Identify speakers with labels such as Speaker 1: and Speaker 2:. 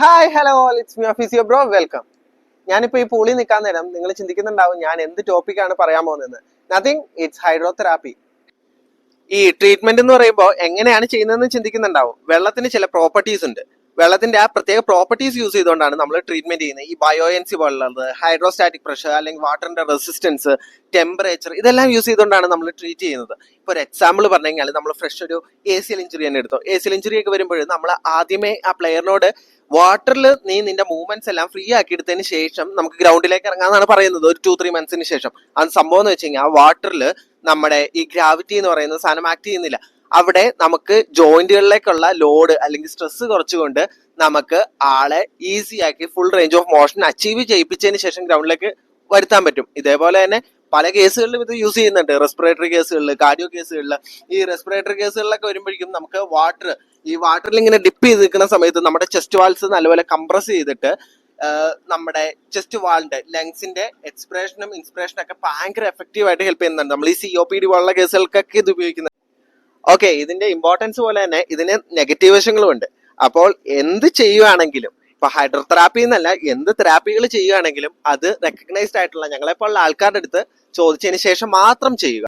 Speaker 1: Hi hello all, it's me physio bro, welcome. ഞാനിപ്പോൾ ഈ പൂളിൽ നിൽക്കാൻ നേരം നിങ്ങൾ ചിന്തിക്കുന്നുണ്ടാവും ഞാൻ എന്ത് ടോപ്പിക്കാണ് പറയാൻ പോകുന്നത്. Nothing, it's hydrotherapy. ഈ ട്രീറ്റ്മെന്റ് എന്ന് പറയുമ്പോൾ എങ്ങനെയാണ് ചെയ്യുന്നതെന്ന് ചിന്തിക്കുന്നുണ്ടാവും. വെള്ളത്തിന് ചില പ്രോപ്പർട്ടീസ് ഉണ്ട്. വെള്ളത്തിന്റെ ആ പ്രത്യേക പ്രോപ്പർട്ടീസ് യൂസ് ചെയ്തുകൊണ്ടാണ് നമ്മൾ ട്രീറ്റ്മെന്റ് ചെയ്യുന്നത്. ഈ ബയോഎൻസി പോലുള്ളത്, ഹൈഡ്രോസ്റ്റാറ്റിക് പ്രഷർ, അല്ലെങ്കിൽ വാട്ടറിന്റെ റെസിസ്റ്റൻസ്, ടെമ്പറേച്ചർ, ഇതെല്ലാം യൂസ് ചെയ്തുകൊണ്ടാണ് നമ്മൾ ട്രീറ്റ് ചെയ്യുന്നത്. ഇപ്പോൾ ഒരു എക്സാമ്പിൾ പറഞ്ഞു കഴിഞ്ഞാൽ നമ്മൾ ഫ്രഷ് ഒരു ACL ഇഞ്ചുറി തന്നെ എടുത്തോ. ACL ഇഞ്ചുറി ഒക്കെ വരുമ്പോൾ നമ്മൾ ആദ്യമേ ആ പ്ലെയറിനോട് വാട്ടറിൽ നീ നിന്റെ മൂവ്മെന്റ്സ് എല്ലാം ഫ്രീ ആക്കി എടുത്തതിന് ശേഷം നമുക്ക് ഗ്രൗണ്ടിലേക്ക് ഇറങ്ങാന്നാണ് പറയുന്നത്. ഒരു 2-3 മന്ത്സിന് ശേഷം. അത് സംഭവം എന്ന് വെച്ച് കഴിഞ്ഞാൽ ആ വാട്ടറിൽ നമ്മുടെ ഈ ഗ്രാവിറ്റി എന്ന് പറയുന്ന സാധനം ആക്ട് ചെയ്യുന്നില്ല. അവിടെ നമുക്ക് ജോയിന്റുകളിലേക്കുള്ള ലോഡ് അല്ലെങ്കിൽ സ്ട്രെസ് കുറച്ചുകൊണ്ട് നമുക്ക് ആളെ ഈസി ആക്കി full range of motion achieve ചെയ്യിപ്പിച്ചതിന് ശേഷം ഗ്രൗണ്ടിലേക്ക് വരുത്താൻ പറ്റും. ഇതേപോലെ തന്നെ പല കേസുകളിലും ഇത് യൂസ് ചെയ്യുന്നുണ്ട്. റെസ്പിറേറ്ററി കേസുകളിൽ, കാർഡിയോ കേസുകളിൽ. ഈ റെസ്പിറേറ്ററി കേസുകളിലൊക്കെ വരുമ്പോഴേക്കും നമുക്ക് ഈ വാട്ടറിൽ ഇങ്ങനെ ഡിപ്പ് ചെയ്ത് നിൽക്കുന്ന സമയത്ത് നമ്മുടെ ചെസ്റ്റ് വാൾസ് നല്ലപോലെ കംപ്രസ് ചെയ്തിട്ട് നമ്മുടെ ചെസ്റ്റ് വാളിന്റെ ലങ്സിന്റെ എക്സ്പിറേഷനും ഇൻസ്പിറേഷനും ഒക്കെ ഭയങ്കര എഫക്റ്റീവ് ആയിട്ട് ഹെൽപ്പ് ചെയ്യുന്നുണ്ട്. നമ്മൾ ഈ COPD പോലുള്ള കേസുകൾക്കൊക്കെ ഇത് ഉപയോഗിക്കുന്നത്. ഓക്കെ, ഇതിന്റെ ഇമ്പോർട്ടൻസ് പോലെ തന്നെ ഇതിന് നെഗറ്റീവ് വശങ്ങളും ഉണ്ട്. അപ്പോൾ എന്ത് ചെയ്യുവാണെങ്കിലും, ഇപ്പൊ ഹൈഡ്രോതെറാപ്പി എന്നല്ല, എന്ത് തെറാപ്പികൾ ചെയ്യുകയാണെങ്കിലും അത് റെക്കഗ്നൈസ്ഡ് ആയിട്ടുള്ള ഞങ്ങളെപ്പോലുള്ള ആൾക്കാരുടെ അടുത്ത് ചോദിച്ചതിന് ശേഷം മാത്രം ചെയ്യുക.